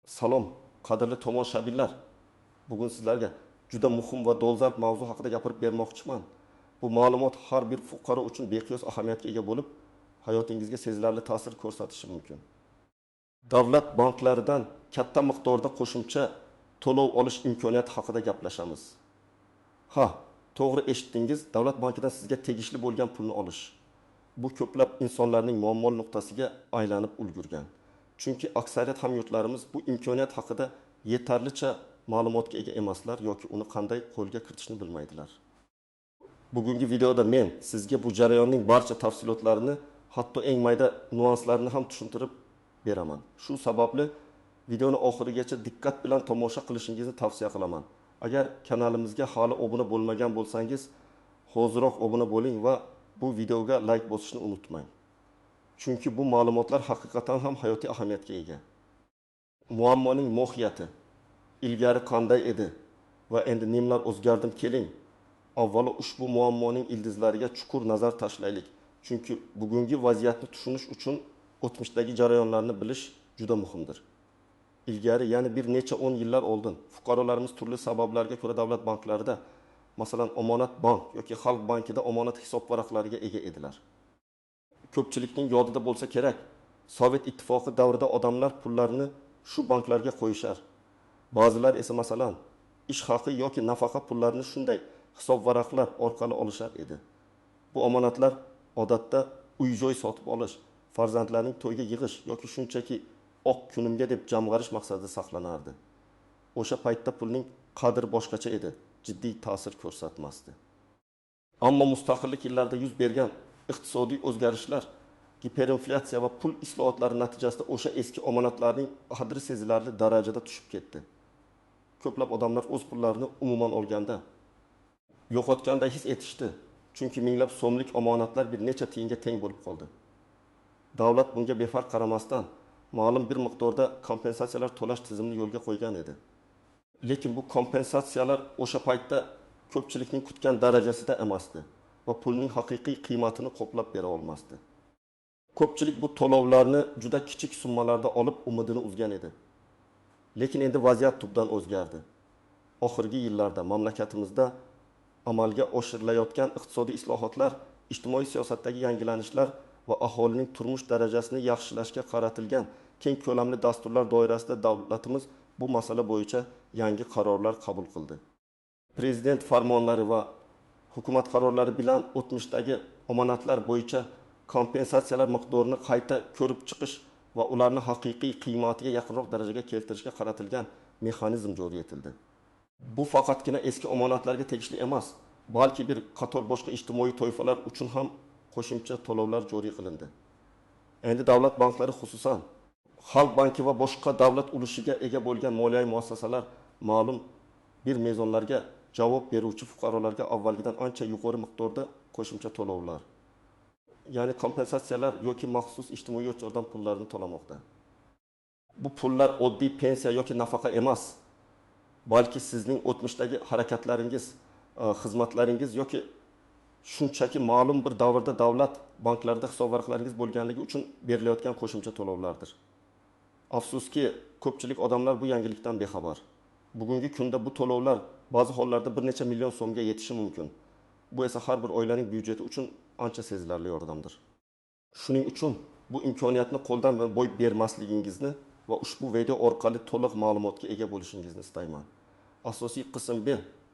Salom, qadrli tomoshabinlar. Bugun sizlarga juda muhim va dolzarb mavzu haqida gapirib bermoqchiman. Bu ma'lumot har bir fuqaro uchun beqiyos ahamiyatga ega bo'lib, hayotingizga sezilarli ta'sir ko'rsatishi mumkin. Davlat banklaridan katta miqdorda qo'shimcha to'lov olish imkoniyati haqida gaplashamiz. Ha, to'g'ri eshitdingiz, davlat bankidan sizga tegishli bo'lgan pulni olish. Bu ko'plab insonlarning muammo nuqtasiga aylanib ulgurgan. Chunki aksariyat hamyurtlarimiz bu imkoniyat haqida yetarlicha ma'lumotga ega emaslar yoki uni qanday qo'lga kiritishni bilmaydilar. Bugungi videoda men sizga bu jarayonning barcha tafsilotlarini, hatto eng mayda nuanslarini ham tushuntirib beraman. Shu sababli videoni oxirigacha diqqat bilan tomosha qilishingizni tavsiya qilaman. Agar kanalimizga hali obuna bo'lmagan bo'lsangiz, hoziroq obuna bo'ling va bu videoga like bosishni unutmang. Chunki bu ma'lumotlar haqiqatan ham hayotiy ahamiyatga ega. Muammoning mohiyati ilgari qanday edi va endi nimalar o'zgardim keling. Avvalo ushbu muammoning ildizlariga chuqur nazar tashlaylik. Chunki bugungi vaziyatni tushunish uchun o'tmishdagi jarayonlarni bilish juda muhimdir. Ilgari, ya'ni bir necha 10 yillar oldin fuqarolarimiz turli sabablarga ko'ra davlat banklarida, masalan, Omonat bank yoki Xalq bankida omonat hisob varaqlariga ega edilar. Ko'pchilikning yodida bo'lsa kerak, Sovet ittifoqi davrida odamlar pullarini shu banklarga qo'yishar. Ba'zilar esa masalan, ish haqi yoki nafaqa pullarini shunday hisob varaqlar orqali olishar edi. Bu omonatlar odatda uy-joy sotib olish, farzandlarning to'yga yig'ish yoki shunchaki oq kunimga deb jamg'arish maqsadida saqlanardi. O'sha paytda pulning qadri boshqacha edi, jiddiy ta'sir ko'rsatmasdi. Ammo mustaqillik yillarida yuz bergan iqtisodiy o'zgarishlar, giperinflyatsiya va pul islohotlari natijasida o'sha eski omonatlarning qadri sezilarli darajada tushib ketdi. Ko'plab odamlar o'z pullarini umuman olganda yo'qotganday his etishdi, chunki minglab so'mlik omonatlar bir necha tiyinga teng bo'lib qoldi. Davlat bunga befarq qaramasdan ma'lum bir miqdorda kompensatsiyalar to'lash tizimini yo'lga qo'ygan edi. Lekin bu kompensatsiyalar o'sha paytda ko'pchilikning kutgan darajasida emasdi va pulning haqiqiy qiymatini qoplab bera olmasdi. Ko'pchilik bu to'lovlarni juda kichik summalarda olib umidini uzgan edi. Lekin endi vaziyat tubdan o'zgardi. Oxirgi yillarda mamlakatimizda amalga oshirilayotgan iqtisodiy islohotlar, ijtimoiy siyosatdagi yangilanishlar va aholining turmush darajasini yaxshilashga qaratilgan keng ko'lamli dasturlar doirasida davlatimiz bu masala bo'yicha yangi qarorlar qabul qildi. Prezident farmonlari va hukumat qarorlari bilan o'tmishdagi omonatlar bo'yicha kompensatsiyalar miqdorini qayta ko'rib chiqish va ularni haqiqiy qiymatiga yaqinroq darajaga keltirishga qaratilgan mexanizm joriy etildi. Bu faqatgina eski omonatlarga tegishli emas, balki bir qator boshqa ijtimoiy toifalar uchun ham qo'shimcha to'lovlar joriy qilindi. Endi davlat banklari, xususan Xalq banki va boshqa davlat ulushiga ega bo'lgan moliyaviy muassasalar ma'lum bir mezonlarga javob beruvchi fuqarolarga avvalgidan ancha yuqori miqdorda qo'shimcha to'lovlar, ya'ni kompensatsiyalar yoki maxsus ijtimoiy yordam pullarini to'lamoqda. Bu pullar oddiy pensiya yoki nafaqa emas, balki sizning o'tmishdagi harakatlaringiz, xizmatlaringiz yoki shunchaki ma'lum bir davrda davlat banklarida hisob varaqlaringiz bo'lganligi uchun berilayotgan qo'shimcha to'lovlardir. Afsuski, ko'pchilik odamlar bu yangilikdan bexabar. Bugungi kunda bu to'lovlar ba'zi hollarda bir necha million so'mga yetishi mumkin. Bu esa har bir oilaning byudjeti uchun ancha sezilarli yordamdir. Shuning uchun bu imkoniyatni qo'ldan boy bermasligingizni va ushbu video orqali to'liq ma'lumotga ega bo'lishingizni istayman. Asosiy qism B,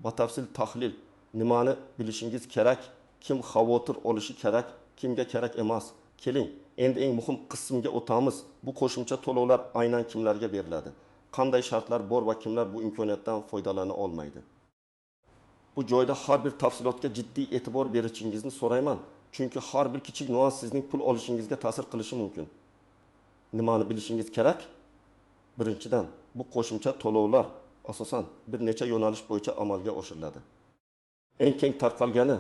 batafsil tahlil, nimani bilishingiz kerak, kim xavotir olishi kerak, kimga kerak emas. Keling, endi eng muhim qismga o'tamiz. Bu qo'shimcha to'lovlar aynan kimlarga beriladi? Qanday shartlar bor va kimlar bu imkoniyatdan foydalana olmaydi? Bu joyda har bir tafsilotga jiddiy e'tibor berishingizni so'rayman, chunki har bir kichik nuans sizning pul olishingizga ta'sir qilishi mumkin. Nimani bilishingiz kerak? Birinchidan, bu qo'shimcha to'lovlar asosan bir necha yo'nalish bo'yicha amalga oshiriladi. Eng keng tarqalgani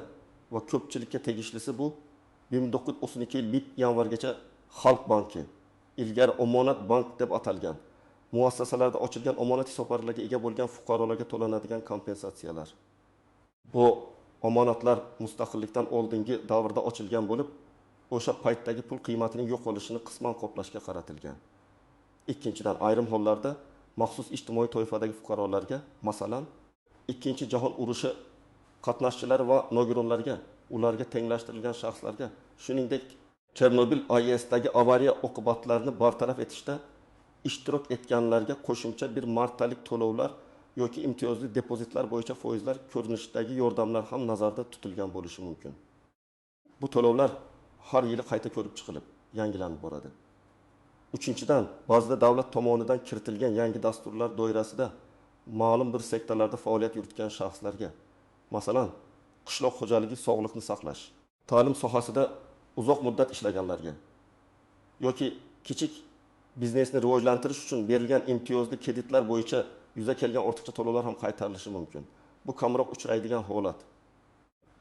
va ko'pchilikka tegishlisi bu 1932 yil yanvargacha Xalq banki, ilgari Omonat bank deb atalgan, muassasalarda ochilgan omonat hisoblarga ega bo'lgan fuqarolarga to'lanadigan kompensatsiyalar. Bu omonatlar mustaqillikdan oldingi davrda ochilgan bo'lib, o'sha paytdagi pul qiymatining yo'q bo'lishini qisman qoplashga qaratilgan. Ikkinchidan, ayrim hollarda maxsus ijtimoiy toifadagi fuqarolarga, masalan, Ikkinchi jahon urushi qatnashchilari va nogironlarga, ularga tenglashtirilgan shaxslarga, shuningdek Chernobil AESdagi avariya oqibatlarini bartaraf etishda ishtirok etganlarga qo'shimcha bir martalik to'lovlar yoki imtiyozli depozitlar bo'yicha foizlar ko'rinishidagi yordamlar ham nazarda tutilgan bo'lishi mumkin. Bu to'lovlar har yili qayta ko'rib chiqilib, yangilanib boradi. Uchinchidan, ba'zida davlat tomonidan kiritilgan yangi dasturlar doirasida ma'lum bir sektorlarda faoliyat yuritgan shaxslarga, masalan, qishloq xo'jaligi, sog'liqni saqlash, ta'lim sohasida uzoq muddat ishlaganlarga yoki kichik biznesni rivojlantirish uchun berilgan imtiyozli kreditlar bo'yicha yuzaga kelgan ortiqcha to'lovlar ham qaytarilishi mumkin. Bu kamroq uchraydigan holat.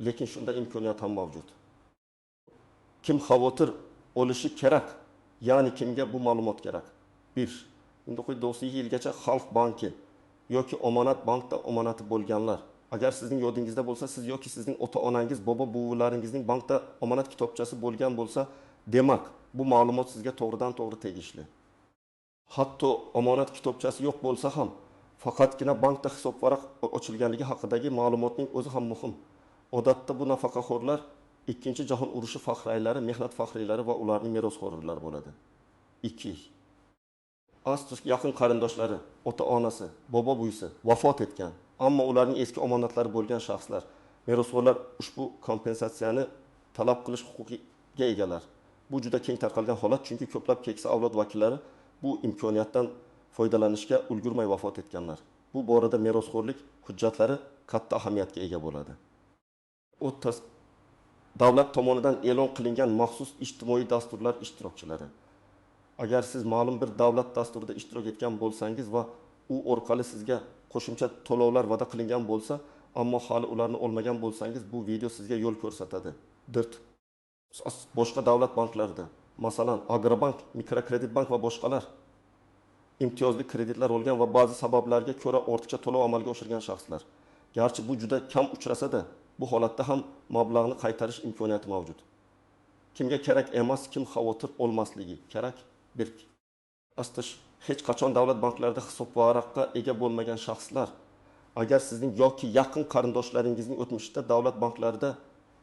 Lekin shunda imkoniyat ham mavjud. Kim xavotir olishi kerak? Ya'ni kimga bu ma'lumot kerak? 1. 1992 yilgacha Xalq banki yoki Omonat bankda omonati bo'lganlar. Agar sizning yodingizda bo'lsa, siz yoki sizning ota-onangiz, bobo-buvalaringizning bankda omonat kitobchasi bo'lgan bo'lsa, demak, bu ma'lumot sizga to'g'ridan-to'g'ri tegishli. Hatto omonat kitobchasi yo'q bo'lsa ham, faqatgina bankda hisob varaq ochilganligi haqidagi ma'lumotning o'zi ham muhim. Odatda bu nafaqaxo'rlar Ikkinchi jahon urushi faxriylari, mehnat faxriylari va ularning merosxo'rlari bo'ladi. 2. Asli yaqin qarindoshlari, ota-onasi, bobo-buvisi vafot etgan, ammo ularning eski omonatlari bo'lgan shaxslar, merosxo'rlar ushbu kompensatsiyani talab qilish huquqiga egalar. Bu juda keng tarqalgan holat, chunki ko'plab keksa avlod vakillari bu imkoniyatdan foydalanishga ulgurmay vafot etganlar. Bu borada merosxo'rlik hujjatlari katta ahamiyatga ega bo'ladi. Davlat tomonidan e'lon qilingan maxsus ijtimoiy dasturlar ishtirokchilari. Agar siz ma'lum bir davlat dasturida ishtirok etgan bo'lsangiz va u orqali sizga qo'shimcha to'lovlar va'da qilingan bo'lsa, ammo hali ularni olmagan bo'lsangiz, bu video sizga yo'l ko'rsatadi. 4. Boshqa davlat banklarida, masalan, Agrobank, Mikrokredit bank va boshqalar imtiyozli kreditlar olgan va ba'zi sabablarga ko'ra ortiqcha to'lov amalga oshirgan shaxslar. Garchi bu juda kam uchrasa-da, bu holatda ham mablag'ni qaytarish imkoniyati mavjud. Kimga kerak emas, kim xavotir olmasligi kerak? 1. Hech qachon davlat banklarida hisob varaqqa ega bo'lmagan shaxslar, agar sizning yoki yaqin qarindoshlaringizning o'tmishida davlat banklarida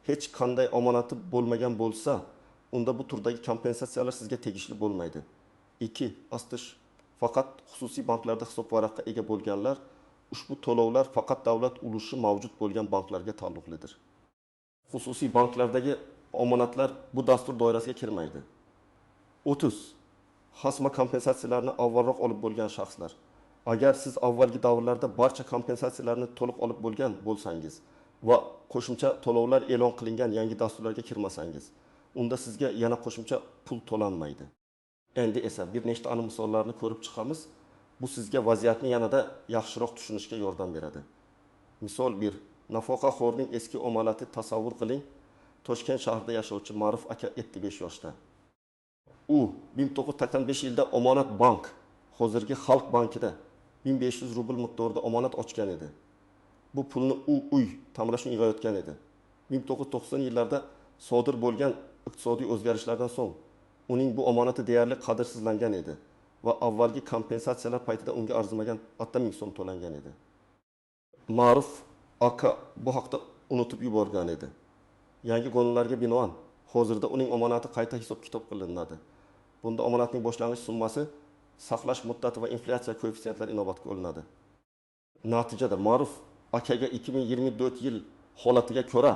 hech qanday omonati bo'lmagan bo'lsa, unda bu turdagi kompensatsiyalar sizga tegishli bo'lmaydi. 2. Faqat xususiy banklarda hisob varaqqa ega bo'lganlar, ushbu to'lovlar faqat davlat ulushi mavjud bo'lgan banklarga taalluqlidir. Xususiy banklardagi omonatlar bu dastur doirasiga kirmaydi. 30. Xasma kompensatsiyalarni avvalroq olib bo'lgan shaxslar. Agar siz avvalgi davrlarda barcha kompensatsiyalarni to'liq olib bo'lgan bo'lsangiz va qo'shimcha to'lovlar e'lon qilingan yangi dasturlarga kirmasangiz, unda sizga yana qo'shimcha pul to'lanmaydi. Endi esa bir nechta aniq misollarni ko'rib chiqamiz. Bu sizga vaziyatni yanada yaxshiroq tushunishga yordam beradi. Misol 1. Nafaqaxo'rning eski omonati tasavvur qiling. Toshkent shahrida yashovchi Ma'ruf aka 75 yoshda. U 1985 yilda Omonat bank, hozirgi Xalq bankida 1500 rubl miqdorida omonat ochgan edi. Bu pulni u uy ta'mirlash uchun yig'ayotgan edi. 1990 yillarda sodir bo'lgan iqtisodiy o'zgarishlardan so'ng uning bu omonati deyarli qadrsizlangan edi va avvalgi kompensatsiyalar paytida unga arzimagan 1000 so'm to'langan edi. Ma'ruf aka bu haqda unutib yuborgan edi. Yangi qonunlarga binoan hozirda uning omonati qayta hisob-kitob qilinadi. Bunda omonatning boshlang'ich summasi, saqlash muddati va inflyatsiya koeffitsiyentlari inobatga olinadi. Natijada Ma'ruf akaga 2024 yil holatiga ko'ra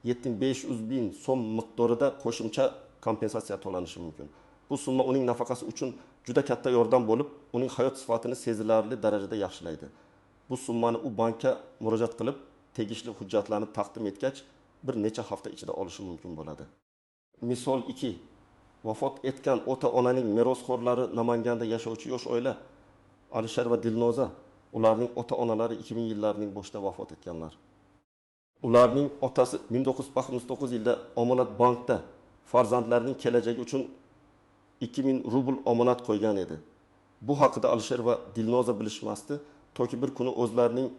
7500 ming so'm miqdorida qo'shimcha kompensatsiya to'lanishi mumkin. Bu summa uning nafaqasi uchun juda katta yordam bo'lib, uning hayot sifatini sezilarli darajada yaxshilaydi. Bu summani u bankka murojaat qilib, tegishli hujjatlarni taqdim etgach, bir necha hafta ichida olishi mumkin bo'ladi. Misol 2. Vafot etgan ota-onaning merosxo'rlari Namanganda yashovchi yosh oila Alisher va Dilnoza, ularning ota-onalari 2000 yillarning boshida vafot etganlar. Ularning otasi 1969 yilda Omonat bankda farzandlarining kelajagi uchun 2000 rubl omonat qo'ygan edi. Bu haqida Alisher va Dilnoza bilishmasdi, toki bir kuni o'zlarining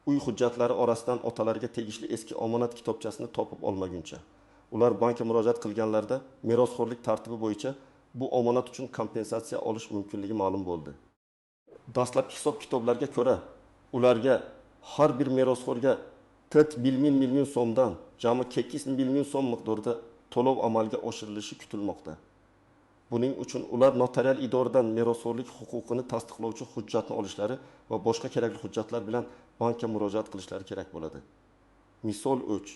uy hujjatlari orasidan otalariga tegishli eski omonat kitobchasini topib olmaguncha. Ular bankka murojaat qilganlarida merosxo'rlik tartibi bo'yicha bu omonat uchun kompensatsiya olish mumkinligi ma'lum bo'ldi. dastlabki hisob-kitoblarga ko'ra, ularga har bir merosxo'rga 4 million so'mdan jami 8 million so'm miqdorida to'lov amalga oshirilishi kutilmoqda. Buning uchun ular notarial idoradan merosxo'rlik huquqini tasdiqlovchi hujjatni olishlari va boshqa kerakli hujjatlar bilan bankka murojaat qilishlari kerak bo'ladi. Misol o'ch.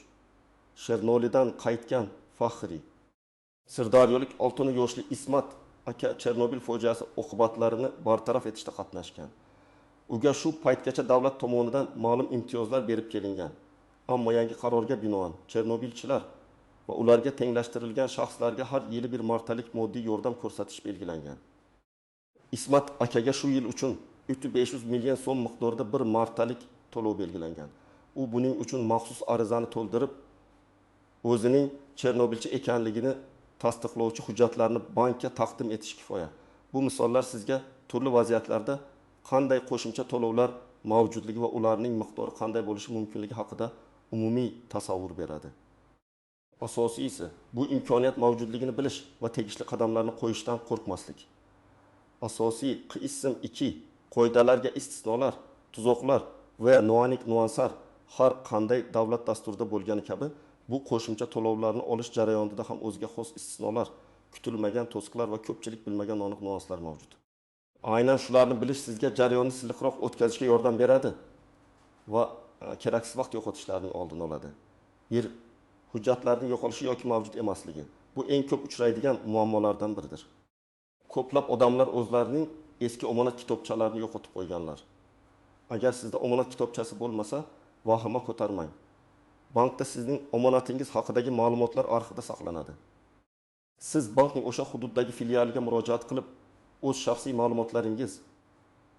Chernolidan qaytgan Faxriy. Sirdaryolik 6 yoshli Ismat aka Chernobil fojiasi oqibatlarini bartaraf etishda qatnashgan. Uga shu paytgacha davlat tomonidan ma'lum imtiyozlar berib kelingan. Ammo yangi qarorga binoan Chernobilchilar va ularga tenglashtirilgan shaxslarga har yili bir martalik moddiy yordam ko'rsatish belgilangan. Ismat akaga shu yil uchun 500 million so'm miqdorida bir martalik to'lov belgilangan. U buning uchun maxsus arizani to'ldirib, o'zining Chernobilchi ekanligini tasdiqlovchi hujjatlarni bankka taqdim etish kifoya. Bu misollar sizga turli vaziyatlarda qanday qo'shimcha to'lovlar mavjudligi va ularning miqdori qanday bo'lishi mumkinligi haqida umumiy tasavvur beradi. Asosiysi, bu imkoniyat mavjudligini bilish va tegishli qadamlarni qo'yishdan qo'rqmaslik. Asosiy qism 2 qoidalarga istisnolar, tuzoqlar va noaniq nuanslar har qanday davlat dasturida bo'lgani kabi bu qo'shimcha to'lovlarni olish jarayonida ham o'ziga xos istisnolar, kutilmagan to'siqlar va ko'pchilik bilmagan noaniq nuanslar mavjud. Aynan shularni bilish sizga jarayonni silliqroq o'tkazishga yordam beradi va keraksiz vaqt yo'qotishlarning oldini oladi. Bir hujjatlarning yo'qolishi yoki mavjud emasligi bu eng ko'p uchraydigan muammolardan biridir. Ko'plab odamlar o'zlarining eski omonat kitobchalarini yo'qotib qo'yganlar. Agar sizda omonat kitobchasi bo'lmasa, vahima ko'tarmang. Bankda sizning omonatingiz haqidagi ma'lumotlar arxivda saqlanadi. Siz bankning o'sha hududdagi filialiga murojaat qilib, o'z shaxsiy ma'lumotlaringiz,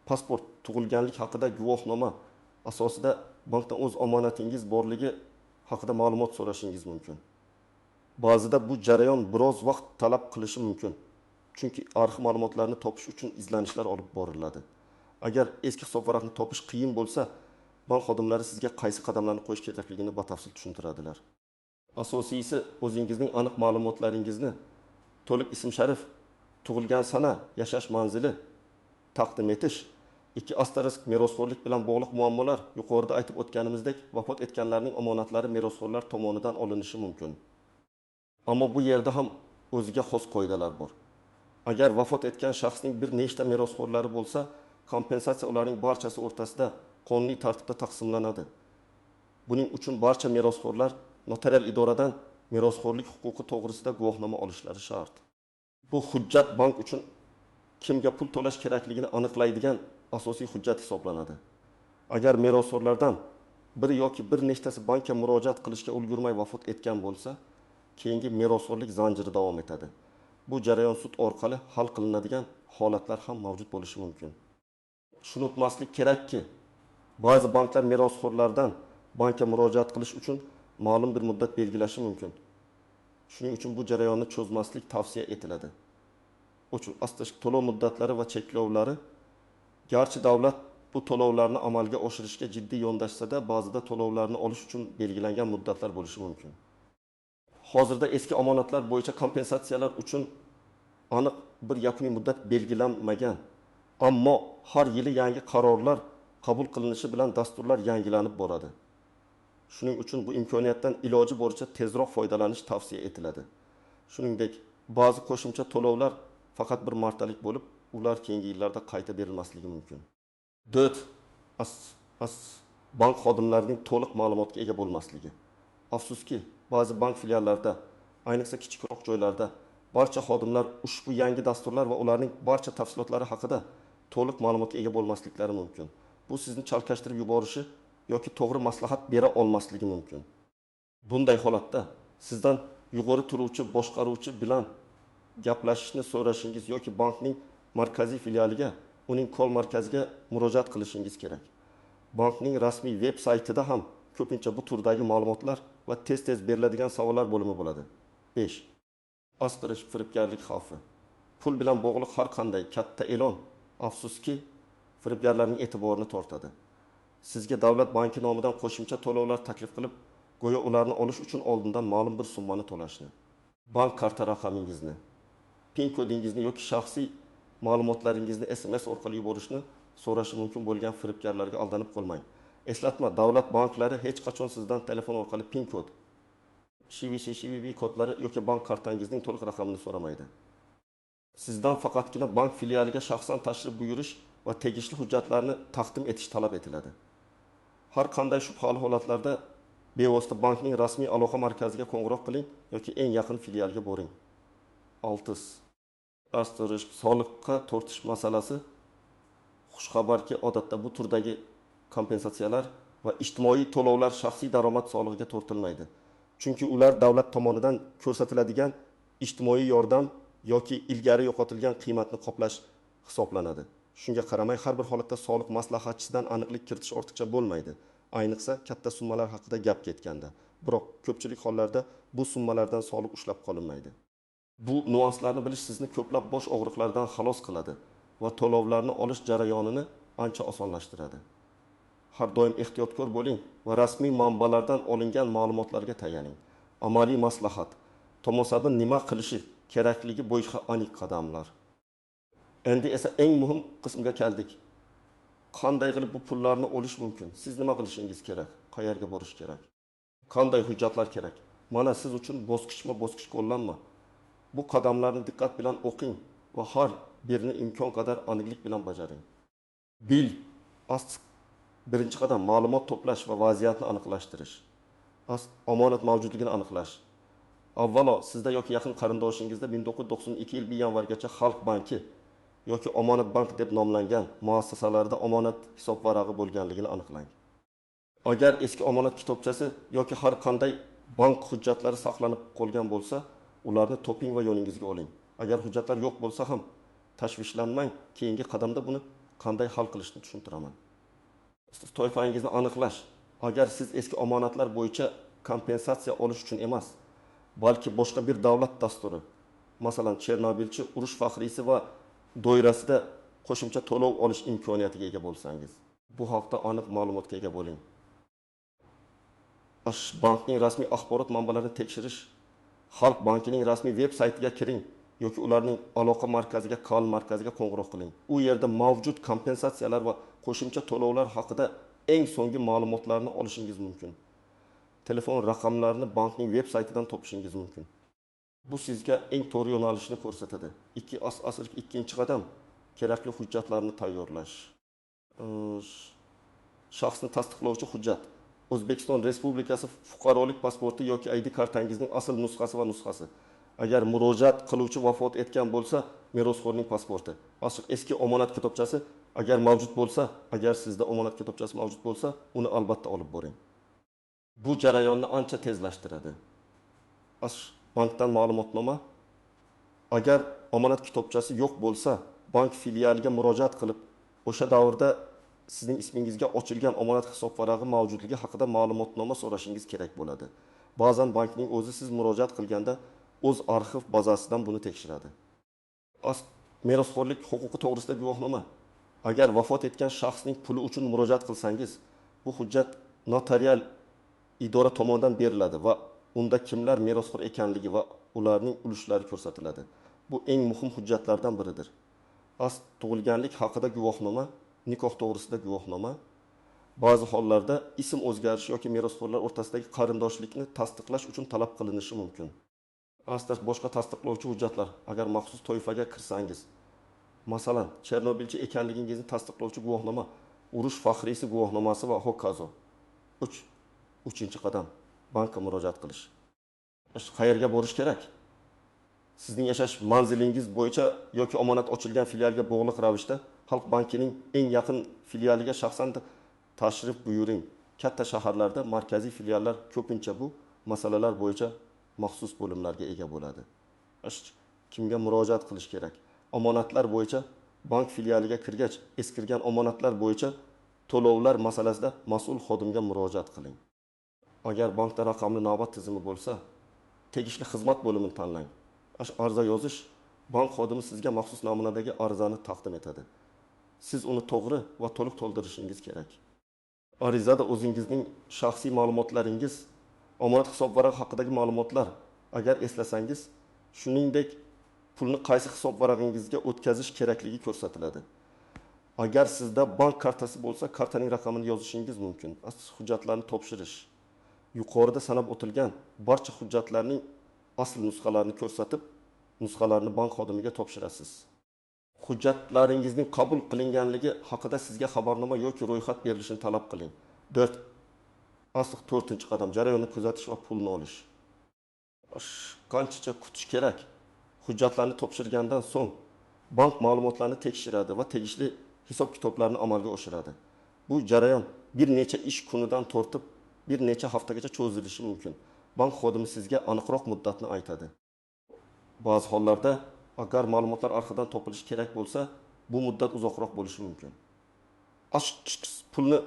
pasport, tug'ilganlik haqida guvohnoma asosida bankdan o'z omonatingiz borligi haqida ma'lumot so'rashingiz mumkin. Ba'zida bu jarayon biroz vaqt talab qilishi mumkin. Chunki arxiv ma'lumotlarini topish uchun izlanishlar olib boriladi. Agar eski hisobvaraqni topish qiyin bo'lsa, bank xodimlari sizga qaysi qadamlarni qo'yish kerakligini batafsil tushuntiradilar. Asosiysi o'zingizning aniq ma'lumotlaringizni, to'liq ism-sharif, tug'ilgan sana, yashash manzili taqdim etish, 2 asterisk merosxo'rlik bilan bog'liq muammolar yuqorida aytib o'tganimizdek vafot etganlarning omonatlari merosxo'rlar tomonidan olinishi mumkin. Ammo bu yerda ham o'ziga xos qoidalar bor. Agar vafot etgan shaxsning bir nechta merosxo'rlari bo'lsa, kompensatsiya ularning barchasi o'rtasida qonuniy tartibda taqsimlanadi. Buning uchun barcha merosxo'rlar notarial idoradan merosxo'rlik huquqi to'g'risida guvohnoma olishlari shart. Bu hujjat bank uchun kimga pul to'lash kerakligini aniqlaydigan asosiy hujjat hisoblanadi. Agar merosxo'rlardan biri yoki bir nechtasi bankka murojaat qilishga ulgurmay vafot etgan bo'lsa, keyingi merosxo'rlik zanjiri davom etadi. Bu jarayon sud orqali hal qilinadigan holatlar ham mavjud bo'lishi mumkin. Shuni unutmaslik kerakki, ba'zi banklar merosxo'rlardan bankka murojaat qilish uchun ma'lum bir muddat belgilashi mumkin. Shuning uchun bu jarayonni cho'zmaslik tavsiya etiladi. Uchun asosiy to'lov muddatlari va cheklovlari, garchi davlat bu to'lovlarni amalga oshirishga jiddiy yondashsa-da, ba'zida to'lovlarni olish uchun belgilangan muddatlar bo'lishi mumkin. Hozirda eski omonatlar bo'yicha kompensatsiyalar uchun aniq bir yakuniy muddat belgilanmagan. Ammo har yili yangi qarorlar qabul qilinishi bilan dasturlar yangilanib boradi. Shuning uchun bu imkoniyatdan iloji boricha tezroq foydalanish tavsiya etiladi. Shuningdek, ba'zi qo'shimcha to'lovlar faqat bir martalik bo'lib, ular keyingi yillarda qayta berilmasligi mumkin. 4. Bank xodimlarining to'liq ma'lumotga ega bo'lmasligi. Afsuski, ba'zi bank filiallarida, ayniqsa kichikroq joylarda barcha xodimlar ushbu yangi dasturlar va ularning barcha tafsilotlari haqida to'liq ma'lumotga ega bo'lmasliklari mumkin. Bu sizni chalkashtirib yuborishi yoki to'g'ri maslahat bera olmasligi mumkin. Bunday holatda sizdan yuqori turuvchi boshqaruvchi bilan gaplashishni so'rashingiz yoki bankning markaziy filialiga, uning kol markaziga murojaat qilishingiz kerak. Bankning rasmiy veb-saytida ham ko'pincha bu turdagi ma'lumotlar va tez-tez beriladigan savollar bo'limi bo'ladi. 5. Asqirish firibgarlik xavfi. Pul bilan bog'liq har qanday katta e'lon, afsuski, firibgarlarning e'tiborini tortadi. Sizga davlat banki nomidan qo'shimcha to'lovlar taklif qilib, go'yo ularni olish uchun oldindan ma'lum bir summani to'lashni, bank karta raqamingizni, PIN kodingizni yoki shaxsiy ma'lumotlaringizni SMS orqali yuborishni so'rashi mumkin bo'lgan firibgarlarga aldanib qolmang. Eslatma, davlat banklari hech qachon sizdan telefon orqali PIN kod, CVV kodlari yoki bank kartangizning to'liq raqamini so'ramaydi. Sizdan faqatgina bank filialiga shaxsan tashrif buyurish va tegishli hujjatlarni taqdim etish talab etiladi. Har qanday shubhali holatlarda bevosita bankning rasmiy aloqa markaziga qo'ng'iroq qiling yoki eng yaqin filialga boring. 6. Astirish soliqqa tortish masalasi. Xushxabarki, odatda bu turdagi kompensatsiyalar va ijtimoiy to'lovlar shaxsiy daromad solig'iga tortilmaydi. Chunki ular davlat tomonidan ko'rsatiladigan ijtimoiy yordam yoki ilgari yo'qotilgan qiymatni qoplash hisoblanadi. Shunga qaramay, har bir holatda soliq maslahatchisidan aniqlik kiritish ortiqcha bo'lmaydi. Ayniqsa katta summalar haqida gap ketganda. Biroq ko'pchilik hollarda bu summalardan soliq ushlab qolinmaydi. Bu nuanslarni bilish sizni ko'plab bosh og'riqlardan xalos qiladi va to'lovlarni olish jarayonini ancha osonlashtiradi. Har doim ehtiyotkor bo'ling va rasmiy manbalardan olingan ma'lumotlarga tayaning. Amaliy maslahat, tomoshabin nima qilishi kerakligi bo'yicha aniq qadamlar. Endi esa eng muhim qismga keldik. Qanday qilib bu pullarni olish mumkin? Siz nima qilishingiz kerak? Qayerga borish kerak? Qanday hujjatlar kerak? Mana siz uchun bosqichma-bosqich qo'llanma. Bu qadamlarni diqqat bilan o'qing va har birini imkon qadar aniqlik bilan bajaring. Bil, birinchi qadam ma'lumot to'plash va vaziyatni aniqlashtirish. Omonat mavjudligini aniqlash. Avvalo, sizda yoki yaqin qarindoshingizda 1992 yil yanvargacha Xalq banki yoki Omonat bank deb nomlangan muassasalarda omonat hisob varag'i bo'lganligini aniqlang. Agar eski omonat kitobchasi yoki har qanday bank hujjatlari saqlanib qolgan bo'lsa, ularni toping va yoningizga oling. Agar hujjatlar yo'q bo'lsa ham tashvishlanmang, keyingi qadamda buni qanday hal qilishni tushuntiraman. Toifangizni aniqlash. Agar siz eski omonatlar bo'yicha kompensatsiya olish uchun emas, balki boshqa bir davlat dasturi, masalan, Chernobylchi urush faxriysi va doirasida qo'shimcha to'lov olish imkoniyatiga ega bo'lsangiz, bu haqda aniq ma'lumotga ega bo'ling. Bankning rasmiy axborot manbalarini tekshirish. Xalq bankining rasmiy veb-saytiga kiring yoki ularning aloqa markaziga, kal markaziga qo'ng'iroq qiling. U yerda mavjud kompensatsiyalar va qo'shimcha to'lovlar haqida eng so'nggi ma'lumotlarni olishingiz mumkin. Telefon raqamlarini bankning veb-saytidan topishingiz mumkin. Bu sizga eng to'g'ri yo'nalishni ko'rsatadi. Ikkinchi qadam kerakli hujjatlarni tayyorlash. Shaxsni tasdiqlovchi hujjat. O'zbekiston Respublikasi fuqarolik pasporti yoki ID kartangizning asl nusxasi va nusxasi. Agar murojaat qiluvchi vafot etgan bo'lsa, merosxo'rning pasporti. Eski omonat kitobchasi agar mavjud bo'lsa, agar sizda omonat kitobchasi mavjud bo'lsa, uni albatta olib boring. Bu jarayonni ancha tezlashtiradi. Bankdan ma'lumotnoma. Agar omonat kitobchasi yo'q bo'lsa, bank filialiga murojaat qilib, o'sha davrda sizning ismingizga ochilgan omonat hisob varag'i mavjudligi haqida ma'lumotnoma so'rashingiz kerak bo'ladi. Ba'zan bankning o'zi siz murojaat qilganda o'z arxiv bazasidan buni tekshiradi. Merosxo'rlik huquqi to'g'risida guvohnoma. Agar vafot etgan shaxsning puli uchun murojaat qilsangiz, bu hujjat notarial idora tomonidan beriladi va unda kimlar merosxo'r ekanligi va ularning ulushlari ko'rsatiladi. Bu eng muhim hujjatlardan biridir. Tug'ilganlik haqida guvohnoma, nikoh to'g'risida guvohnoma, ba'zi hollarda ism o'zgarishi yoki merosxo'rlar o'rtasidagi qarindoshlikni tasdiqlash uchun talab qilinishi mumkin. Boshqa tasdiqlovchi hujjatlar. Agar maxsus toifaga kirsangiz, masalan, Chernobylchi ekanligingizni tasdiqlovchi guvohnoma, urush faxriysi guvohnomasi va hokazo. 3. qadam bankka murojaat qilish. Qayerga borish kerak? Sizning yashash manzilingiz bo'yicha yoki omonat ochilgan filialga bog'liq ravishda Xalq bankining eng yaqin filialiga shaxsan tashrif buyuring. Katta shaharlarda markaziy filiallar ko'pincha bu masalalar bo'yicha maxsus bo'limlarga ega bo'ladi. Kimga murojaat qilish kerak? Omonatlar bo'yicha bank filialiga kirgach, eskirgan omonatlar bo'yicha to'lovlar masalasida mas'ul xodimga murojaat qiling. Agar bankda raqamli navbat tizimi bo'lsa, tegishli xizmat bo'limini tanlang. Arza yozish, bank xodimi sizga maxsus namunadagi arizani taqdim etadi. Siz uni to'g'ri va to'liq to'ldirishingiz kerak. Arizada o'zingizning shaxsiy ma'lumotlaringiz, omonat hisob varag'i haqidagi ma'lumotlar, agar eslasangiz, shuningdek pulni qaysi hisob varag'ingizga o'tkazish kerakligi ko'rsatiladi. Agar sizda bank kartasi bo'lsa, kartaning raqamini yozishingiz mumkin. Hujjatlarni topshirish. Yuqorida sanab o'tilgan barcha hujjatlarning asl nusxalarini ko'rsatib, nusxalarini bank xodimiga topshirasiz. Hujjatlaringizning qabul qilinganligi haqida sizga xabarnoma yoki ro'yxat berilishini talab qiling. 4. Asl 4-qadam jarayonni kuzatish va pulni olish. Qanchacha kutish kerak? Hujjatlarni topshirgandan so'ng bank ma'lumotlarni tekshiradi va tegishli hisob kitoblarni amalga oshiradi. Bu jarayon bir necha ish kunidan tortib bir necha haftagacha cho'zilishi mumkin. Bank xodimi sizga aniqroq muddatni aytadi. Ba'zi hollarda agar ma'lumotlar orqadan topilishi kerak bo'lsa, bu muddat uzoqroq bo'lishi mumkin. Pulni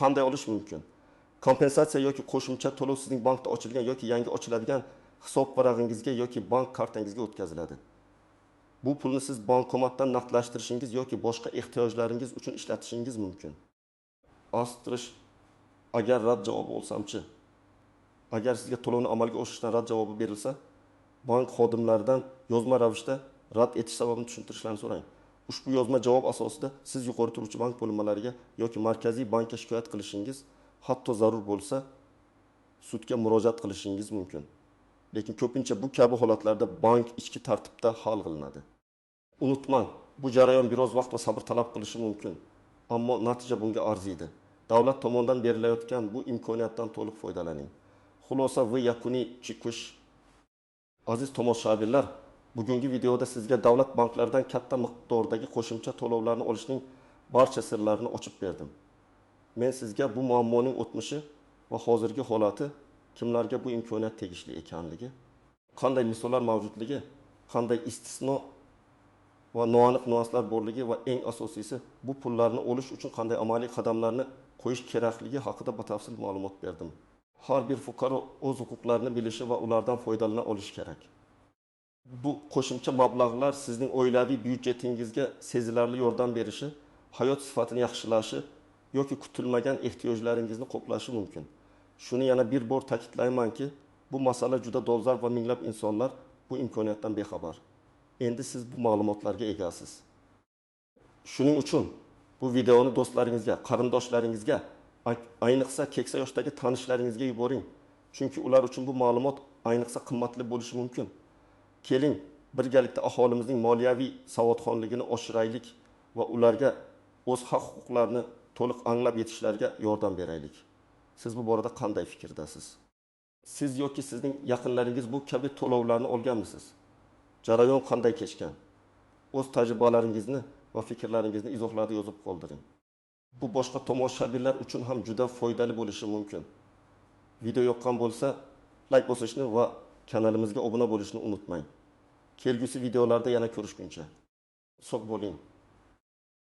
qanday olish mumkin? Kompensatsiya yoki qo'shimcha to'lov sizning bankda ochilgan yoki yangi ochiladigan hisob varag'ingizga yoki bank kartangizga o'tkaziladi. Bu pulni siz bankomatdan naqdlashtirishingiz yoki boshqa ehtiyojlaringiz uchun ishlatishingiz mumkin. Ostirish agar rad javobi olsamchi? Agar sizga to'lovni amalga oshirishdan rad javobi berilsa, bank xodimlaridan yozma ravishda rad etish sababini tushuntirishlarini so'rang. Ushbu yozma javob asosida siz yuqori turuvchi bank bo'linmalariga yoki markaziy bankka shikoyat qilishingiz, hatto zarur bo'lsa, sudga murojaat qilishingiz mumkin. Lekin ko'pincha bu kabi holatlarda bank ichki tartibda hal qilinadi. Unutmang, bu jarayon biroz vaqt va sabr talab qilishi mumkin, ammo natija bunga arziydi. Davlat tomonidan berilayotgan bu imkoniyatdan to'liq foydalaning. Xulosa va yakuniy chiqish. Aziz tomoshabinlar, bugungi videoda sizga davlat banklaridan katta miqdordagi qo'shimcha to'lovlarni olishning barcha sirlarini ochib berdim. Men sizga bu muammoning o'tmishi va hozirgi holati, kimlarga bu imkoniyat tegishli ekanligi, qanday misollar mavjudligi, qanday istisno va noaniq nuanslar borligi va eng asosiysi bu pullarni olish uchun qanday amaliy qadamlarni qo'yish kerakligi haqida batafsil ma'lumot berdim. Har bir fuqaro o'z huquqlarini bilishi va ulardan foydalana olishi kerak. Bu qo'shimcha mablag'lar sizning oilaviy byudjetingizga sezilarli yordam berishi, hayot sifatini yaxshilashi yoki kutilmagan ehtiyojlaringizni qoplashi mumkin. Shuni yana bir bor ta'kidlaymanki, bu masala juda dolzarb va minglab insonlar bu imkoniyatdan bexabar. Endi siz bu ma'lumotlarga egasiz. Shuning uchun bu videoni do'stlaringizga, qarindoshlaringizga, ayniqsa keksa yoshdagi tanishlaringizga yuboring. Chunki ular uchun bu ma'lumot ayniqsa qimmatli bo'lishi mumkin. Keling, birgalikda aholimizning moliyaviy savodxonligini oshiraylik va ularga o'z haq-huquqlarini to'liq anglab yetishlariga yordam beraylik. Siz bu borada qanday fikrdasiz? Siz yoki sizning yaqinlaringiz bu kabi to'lovlarni olganmisiz? Jarayon qanday kechgan? O'z tajribalaringizni va fikrlaringizni izohlarda yozib qoldiring. Bu boshqa tomoshabinlar uchun ham juda foydali bo'lishi mumkin. Video yoqqan bo'lsa, like bosishni va kanalimizga obuna bo'lishni unutmang. Kelgusi videolarda yana ko'rishguncha sog' bo'ling.